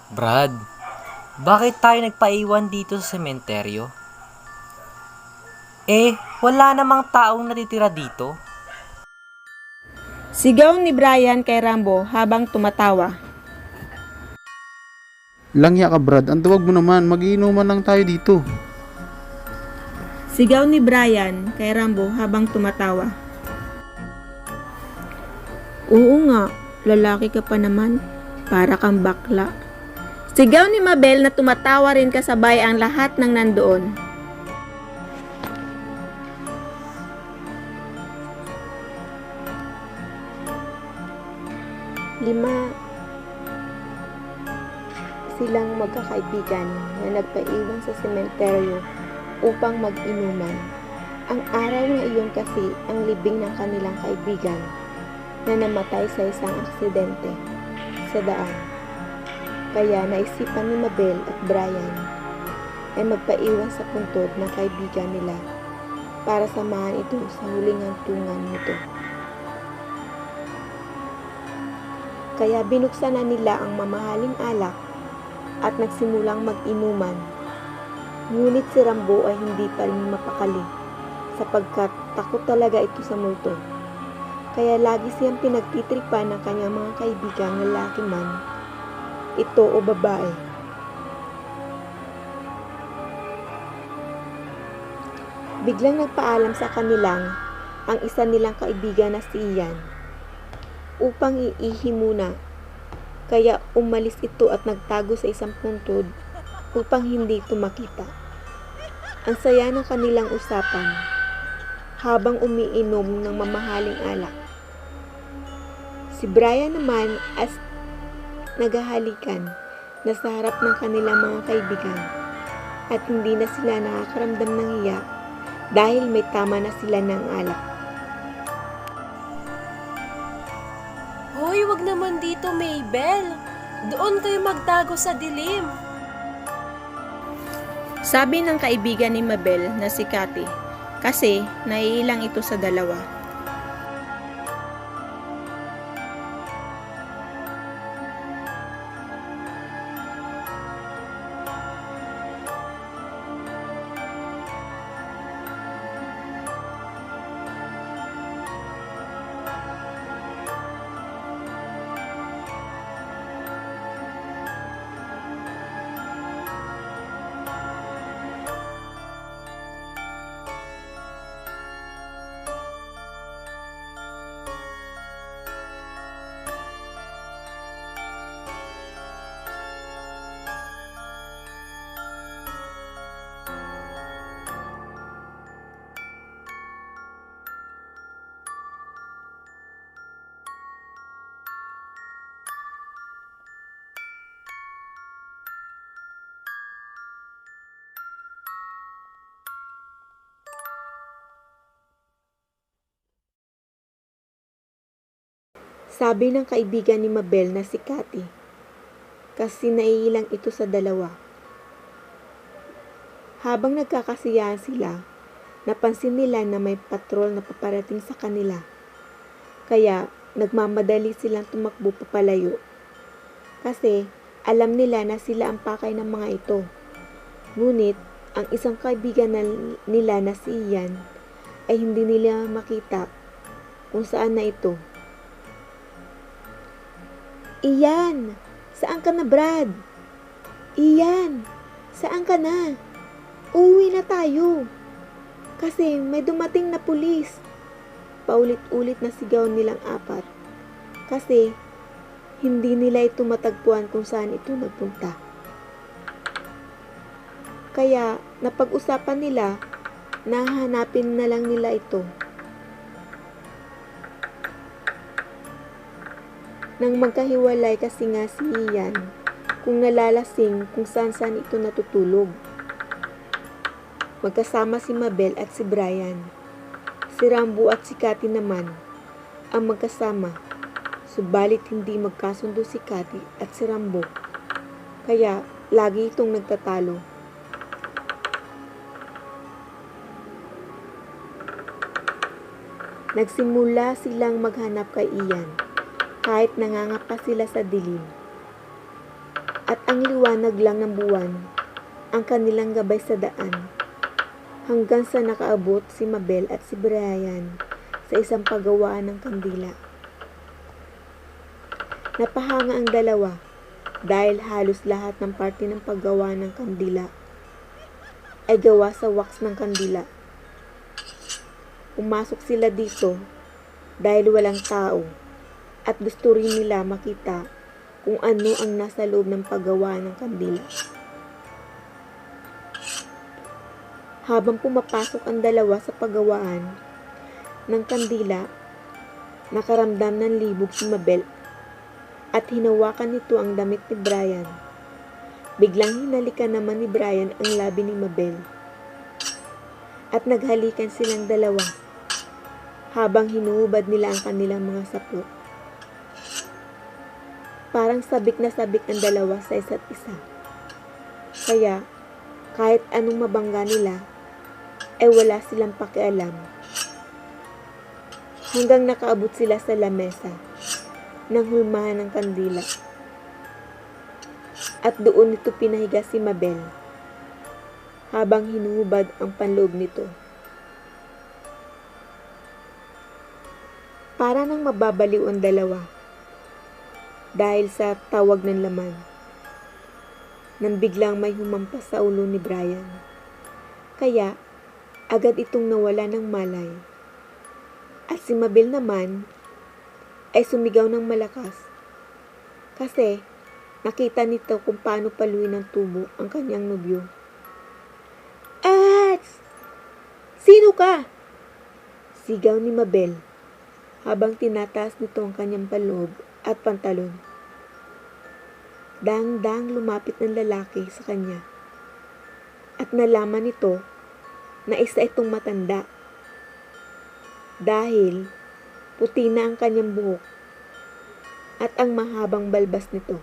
Brad, bakit tayo nagpaiwan dito sa sementeryo? Wala namang taong natitira dito. Sigaw ni Brian kay Rambo habang tumatawa. Langya ka Brad, ang tuwag mo naman, magiinuman lang tayo dito. Sigaw ni Brian kay Rambo habang tumatawa. Oo nga, lalaki ka pa naman, para kang bakla. Sigaw ni Mabel na tumatawa rin kasabay ang lahat ng nandoon. Lima silang magkakaibigan na nagpaiwan sa sementeryo upang mag-inuman. Ang araw na iyon kasi ang libing ng kanilang kaibigan na namatay sa isang aksidente sa daan. Kaya naisipan ni Mabel at Brian ay magpaiwan sa puntod ng kaibigan nila para samahan ito sa huling hantungan nito. Kaya binuksan na nila ang mamahaling alak at nagsimulang mag-inuman. Ngunit si Rambo ay hindi pa rin mapakali sapagkat takot talaga ito sa multo. Kaya lagi siyang pinagtitripan ng kanyang mga kaibigang lalaki man, ito o babae. Biglang nagpaalam sa kanilang ang isa nilang kaibigan na si Ian upang iihi muna. Kaya umalis ito at nagtago sa isang puntod upang hindi ito makita. Ang saya ng kanilang usapan habang umiinom ng mamahaling alak. Si Brian naman as naghahalikan na sa harap ng kanilang mga kaibigan at hindi na sila nakakaramdam ng hiya dahil may tama na sila ng alak. Hoy, wag naman dito, Maybell. Doon kayo magtago sa dilim. Sabi ng kaibigan ni Mabel na si Cathy kasi naiilang ito sa dalawa. Sabi ng kaibigan ni Mabel na si Cathy kasi naiilang ito sa dalawa. Habang nagkakasiyahan sila, napansin nila na may patrol na paparating sa kanila. Kaya nagmamadali silang tumakbo papalayo. Kasi alam nila na sila ang pakay ng mga ito. Ngunit ang isang kaibigan nila na si Ian ay hindi nila makita kung saan na ito. Ian, saan ka na Brad? Ian, saan ka na? Uwi na tayo. Kasi may dumating na pulis. Paulit-ulit na sigaw nilang apat. Kasi hindi nila ito matagpuan kung saan ito nagpunta. Kaya napag-usapan nila na hanapin na lang nila ito. Nang magkahiwalay kasi nga si Ian kung nalalasing kung saan-saan ito natutulog. Magkasama si Mabel at si Brian. Si Rambo at si Cathy naman ang magkasama. Subalit hindi magkasundo si Cathy at si Rambo. Kaya lagi itong nagtatalo. Nagsimula silang maghanap kay Ian kahit nangangapa sila sa dilim. at ang liwanag lang ng buwan ang kanilang gabay sa daan, hanggang sa nakaabot si Mabel at si Brian sa isang paggawaan ng kandila. Napahanga ang dalawa dahil halos lahat ng parte ng paggawa ng kandila ay gawa sa wax ng kandila. Pumasok sila dito dahil walang tao at gusto rin nila makita kung ano ang nasa loob ng paggawa ng kandila. Habang pumapasok ang dalawa sa paggawaan ng kandila, nakaramdam ng libog si Mabel at hinawakan nito ang damit ni Brian. Biglang hinalikan naman ni Brian ang labi ni Mabel at naghalikan silang dalawa habang hinuhubad nila ang kanilang mga sapot. Parang sabik na sabik ang dalawa sa isa't isa. Kaya kahit anong mabangga nila ay wala silang pakialam. Hanggang nakaabot sila sa lamesa ng hulmahan ng kandila. At doon nito pinahiga si Mabel habang hinuhubad ang panloob nito. Para nang mababaliw ang dalawa dahil sa tawag ng laman, nang biglang may humampas sa ulo ni Brian. Kaya agad itong nawala ng malay. At si Mabel naman ay sumigaw ng malakas kasi nakita nito kung paano paluin ng tubo ang kanyang nobyo. "At! Sino ka?" sigaw ni Mabel habang tinataas nito ang kanyang paloob at pantalon. Dang-dang lumapit ng lalaki sa kanya at nalaman nito na isa itong matanda dahil puti na ang kanyang buhok at ang mahabang balbas nito.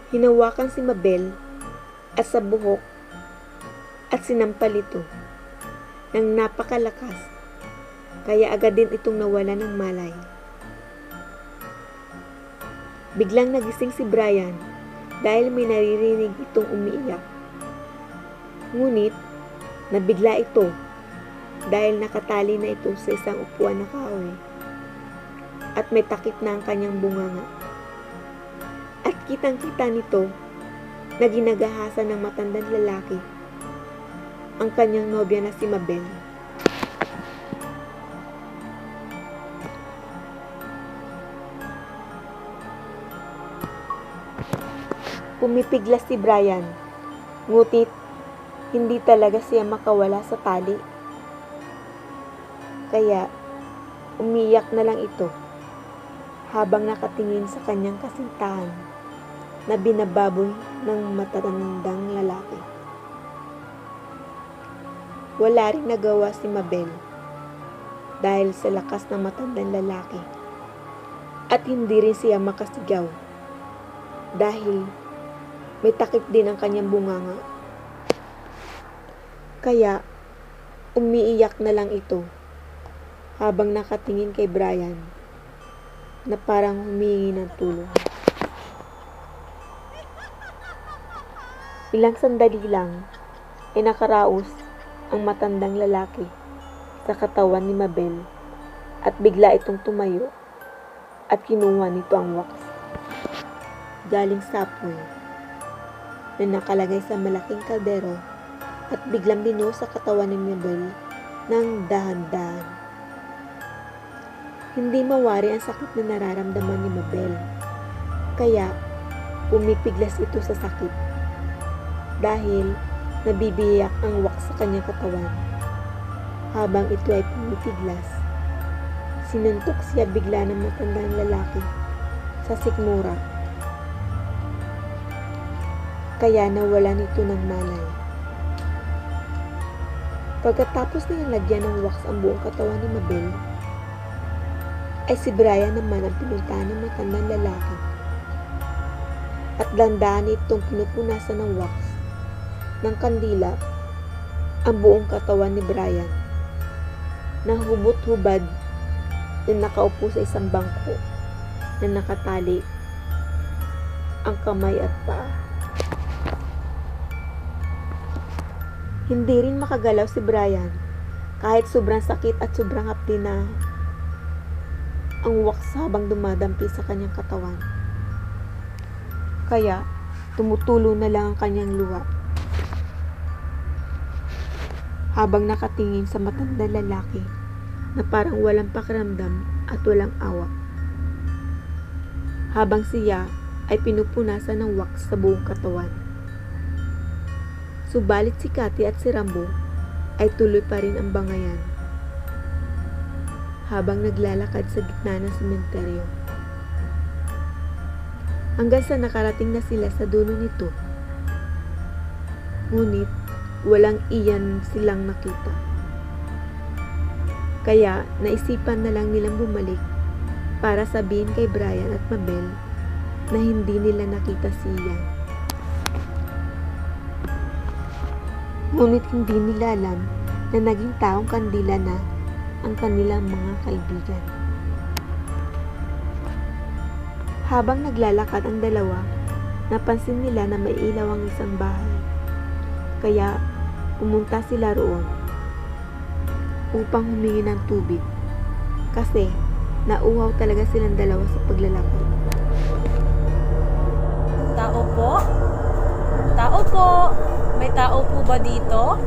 Hinawakan si Mabel at sa buhok at sinampal ito ng napakalakas, kaya agad din itong nawala ng malay. Biglang nagising si Brian dahil may naririnig itong umiiyak. Ngunit nabigla ito dahil nakatali na ito sa isang upuan na kahoy at may takip na ang kanyang bunganga. At kitang-kita nito na ginagahasan ng matandang lalaki ang kanyang nobya na si Mabel. Pumipiglas si Brian, ngutit hindi talaga siya makawala sa tali. Kaya umiyak na lang ito habang nakatingin sa kanyang kasintahan na binababoy ng matatandang lalaki. Wala ring nagawa si Mabel dahil sa lakas ng matandang lalaki at hindi rin siya makasigaw dahil may takip din ang kanyang bunganga. Kaya umiiyak na lang ito habang nakatingin kay Brian na parang humingi ng tulong. Ilang sandali lang ay nakaraos ang matandang lalaki sa katawan ni Mabel at bigla itong tumayo at kinuha nito ang wax galing sa apoy na nakalagay sa malaking kaldero at biglang binuhos sa katawan ni Mabel ng dahan-dahan. Hindi mawari ang sakit na nararamdaman ni Mabel, kaya pumipiglas ito sa sakit dahil nabibiyak ang wax sa kanyang katawan. Habang ito ay pumipiglas, sinuntok siya bigla ng matandang lalaki sa sikmura, kaya nawala nito ng malay. Pagkatapos na lagyan ng wax ang buong katawan ni Mabel, ay si Brian naman ang pinuntahan ng matandang lalaki. At dandahan itong pinupunasan ng wax ng kandila ang buong katawan ni Brian, na hubot-hubad na nakaupo sa isang bangko na nakatali ang kamay at paa. Hindi rin makagalaw si Brian kahit sobrang sakit at sobrang hapdi na ang wax habang dumadampi sa kanyang katawan. Kaya tumutulo na lang ang kanyang luha habang nakatingin sa matandang lalaki na parang walang pakiramdam at walang awa. Habang siya ay pinupunasan ng wax sa buong katawan. Subalit si Cathy at si Rambo ay tuloy pa rin ang bangayan habang naglalakad sa gitna ng sementeryo. Hanggang sa nakarating na sila sa dulo nito. Ngunit walang iyan silang nakita. Kaya naisipan na lang nilang bumalik para sabihin kay Brian at Mabel na hindi nila nakita si Ian. Ngunit hindi nila alam na naging taong kandila na ang kanilang mga kaibigan. Habang naglalakad ang dalawa, napansin nila na may ilaw ang isang bahay. Kaya pumunta sila roon upang humingi ng tubig kasi nauhaw talaga silang dalawa sa paglalakad. Tao po? Tao po? May tao po ba dito?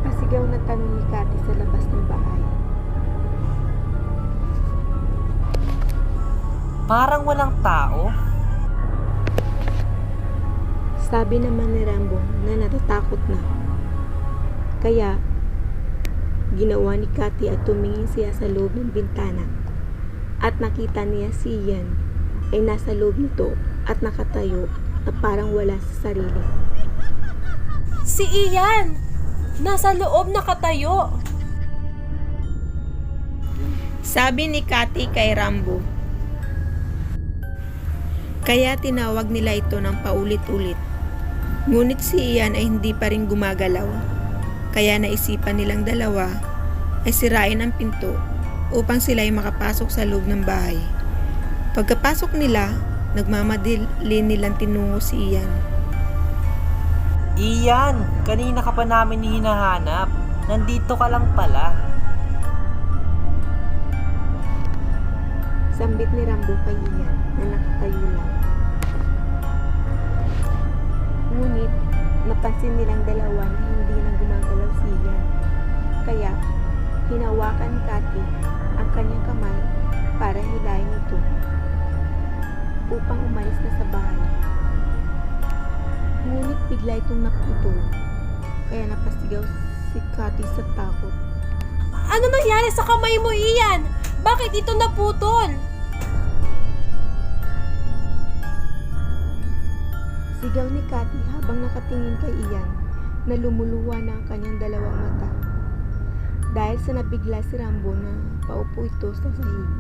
Pasigaw na tanong ni Cathy sa labas ng bahay. Parang walang tao. Sabi naman ni Rambo na natatakot na. Kaya ginawa ni Cathy at tumingin siya sa loob ng bintana at nakita niya si Ian ay nasa loob nito at nakatayo na parang wala sa sarili. Si Ian! Nasa loob nakatayo! Sabi ni Cathy kay Rambo. Kaya tinawag nila ito ng paulit-ulit. Ngunit si Ian ay hindi pa rin gumagalaw. Kaya naisipan nilang dalawa ay sirain ang pinto upang sila ay makapasok sa loob ng bahay. Pagkapasok nila, nagmamadali nilang tinungo si Ian. Ian, kanina ka pa namin hinahanap. Nandito ka lang pala. Sambit ni Rambo kay Ian na nakatayo lang. Ngunit napansin nilang dalawa na hindi nang gumagalaw si Ian. Kaya hinawakan ni Cathy ang kanyang kamay para hilahin ito upang umalis na sa bahay. Ngunit bigla itong naputol, kaya napasigaw si Cathy sa takot. Ano nangyari sa kamay mo, Ian? Bakit ito naputol? Sigaw ni Cathy habang nakatingin kay Ian na lumuluwa na ang kanyang dalawang mata. Dahil sa nabigla si Rambo na paupo ito sa sahig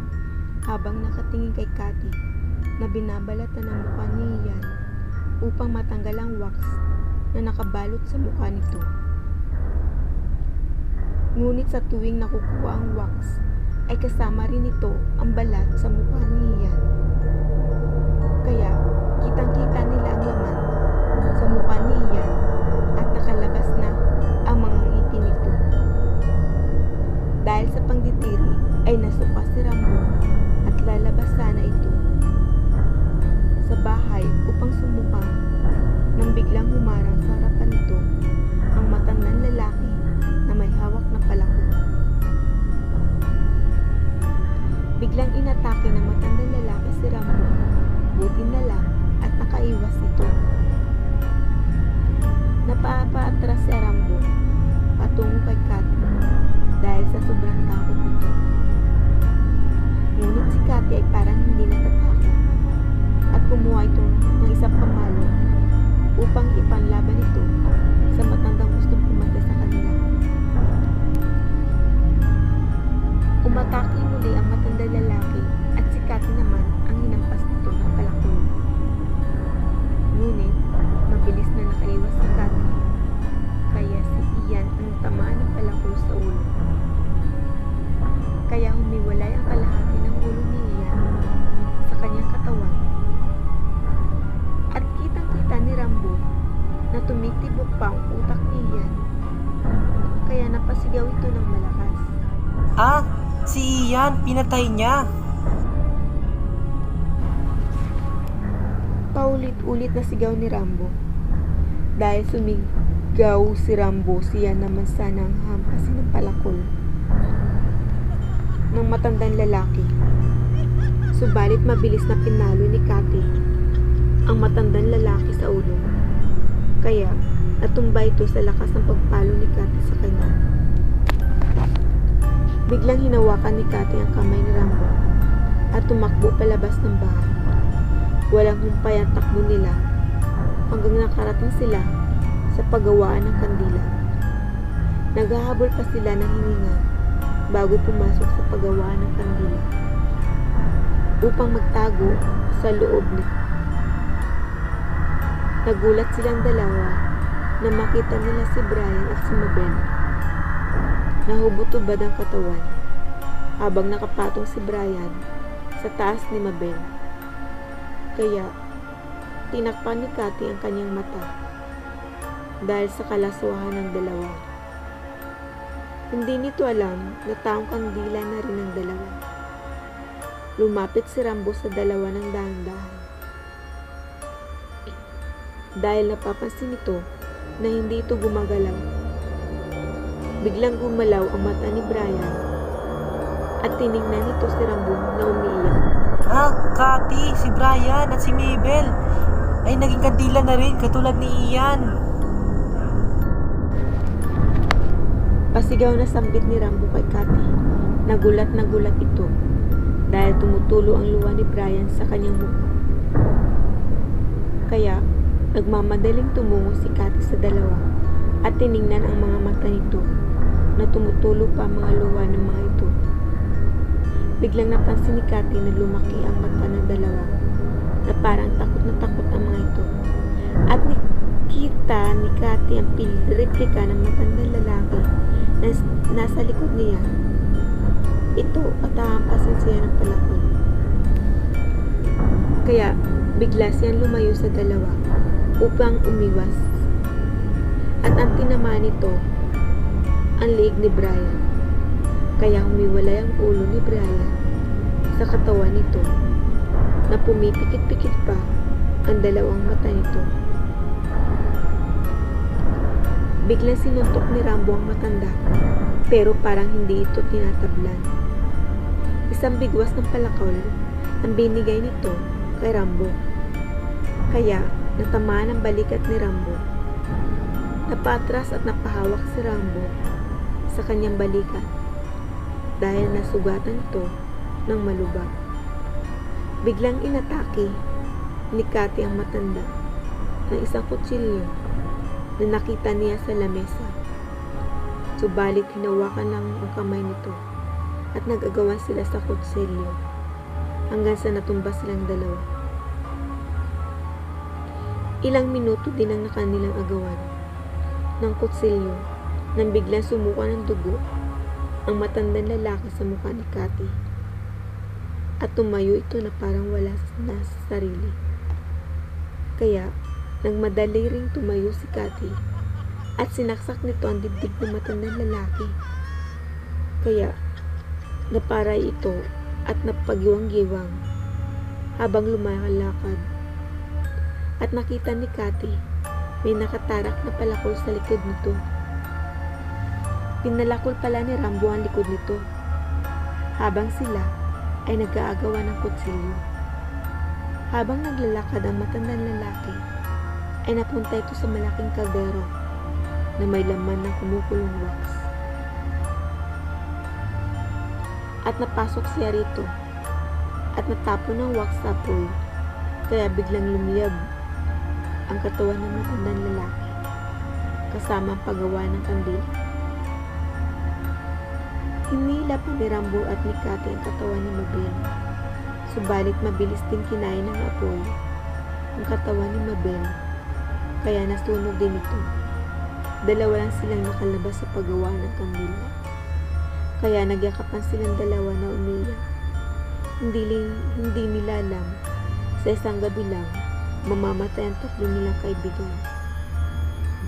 habang nakatingin kay Cathy na binabalatan ang mukha ni Ian upang matanggal ang wax na nakabalot sa mukha nito. Ngunit sa tuwing nakukuha ang wax ay kasama rin ito ang balat sa mukha ni Ian. Kaya kitang-kita nila ang laman sa mukha ni Ian at nakalabas na ang mga ngiti nito. Dahil sa pangdidiri ay nasuka si Rambo at lalabas sana ito sa bahay upang sumuka nang biglang humarang sa harapan nito ang matandang lalaki na may hawak na palako. Biglang inatake ng matandang lalaki si Rambo. Buti na lang at nakaiwas ito. Napapaatras si Rambo patungo kay Cathy dahil sa sobrang takot nito. Ngunit si Cathy ay parang hindi natatakot at kumuha ito ng isang pamalo upang ipanlaban ito sa matandang gustong pumatay sa kanila. Umatake muli ang matandang lalaki at si Cathy naman ang hinampas nito ng palakol. Ngunit mabilis na nakaiwas si Cathy, kaya si Ian ang tamaan ng palakol sa ulo. Kaya humiwalay ang Ah, si Ian, pinatay niya. Paulit-ulit na sigaw ni Rambo. Dahil sumigaw si Rambo, siya naman sanang hampasin ng palakol ng matandang lalaki. Subalit mabilis na pinalo ni Cathy ang matandang lalaki sa ulo. Kaya natumba ito sa lakas ng pagpalo ni Cathy sa kanya. Biglang hinawakan ni Cathy ang kamay ni Rambo at tumakbo palabas ng bahay. Walang humpay ang takbo nila hanggang nakarating sila sa paggawaan ng kandila. Naghahabol pa sila ng hininga bago pumasok sa paggawaan ng kandila upang magtago sa loob nito. Nagulat silang dalawa na makita nila si Brian at si Mabel. Nahubot-ubad ang katawan habang nakapatong si Brian sa taas ni Mabel. Kaya tinakpan ni Cathy ang kanyang mata dahil sa kalaswahan ng dalawa. Hindi nito alam na taong kandila na rin ang dalawa. Lumapit si Rambo sa dalawa ng dahan-dahan. Dahil napapansin nito na hindi ito gumagalaw. Biglang gumalaw ang mata ni Brian at tiningnan nito si Rambo na umiiyak. Ah, Cathy, si Brian at si Mabel ay naging kandila na rin katulad ni Ian. Pasigaw na sambit ni Rambo kay Cathy. Nagulat na gulat ito dahil tumutulo ang luha ni Brian sa kanyang mukha. Kaya nagmamadaling tumungo si Cathy sa dalawa at tiningnan ang mga mata nito na tumutulo pa ang mga luha ng mga ito. Biglang napansin ni Cathy na lumaki ang mata ng dalawa na parang takot na takot ang mga ito. At nakita ni Cathy ang replika ng matandang lalaki na nasa likod niya. Ito at hahampasin siya ng palakol. Kaya bigla siyang lumayo sa dalawa upang umiwas. At ang tinamaan nito ang liig ni Brian. Kaya humiwalay ang ulo ni Brian sa katawan nito na pumipikit-pikit pa ang dalawang mata nito. Biglang sinuntok ni Rambo ang matanda pero parang hindi ito tinatablan. Isang bigwas ng palakol ang binigay nito kay Rambo. Kaya natamaan ang balikat ni Rambo. Napatras at napahawak si Rambo sa kanyang balikat dahil nasugatan ito ng malubak. Biglang inatake ni Cathy ang matanda ng isang kutsilyo na nakita niya sa lamesa. Subalit hinawakan lang ang kamay nito at nag-agawan sila sa kutsilyo hanggang sa natumba silang dalawa. Ilang minuto din ang nakanilang agawan ng kutsilyo nang biglang sumuka ng dugo ang matandang lalaki sa mukha ni Cathy at tumayo ito na parang wala na sa sarili. Kaya nagmadali ring tumayo si Cathy at sinaksak nito ang dibdib ng matandang lalaki. Kaya naparay ito at napagiwang-giwang habang lumalakad. At nakita ni Cathy may nakatarak na palakol sa likod nito. Pinalakol pala ni Rambo ang likod nito habang sila ay nag-aagawan ng kutsilyo. Habang naglalakad ang matandang lalaki ay napunta ito sa malaking kaldero na may laman ng kumukulong wax. At napasok siya rito at natapon ng wax sa apoy, kaya biglang lumiyab ang katawan ng matandang lalaki kasama ang paggawa ng kandila. Hinila pa ni Rambo at ni Cathy ang katawan ni Mabel. Subalit mabilis din kinain ng apoy ang katawan ni Mabel, kaya nasunog din ito. Dalawa lang silang nakalabas sa paggawa ng kandila. Kaya nagyakapan silang dalawa na umiyak. Hindi nila alam sa isang gabi lang mamamatay ang tatlo nilang kaibigan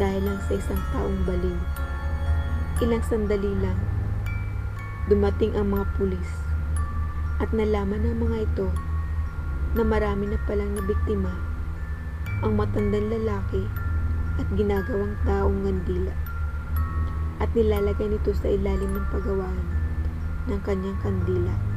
dahil lang sa isang taong baliw. Ilang sandali lang Dumating ang mga pulis at nalaman ng mga ito na marami na palang nabiktima ang matandang lalaki at ginagawang taong ngandila at nilalagay nito sa ilalim ng pagawaan ng kanyang kandila.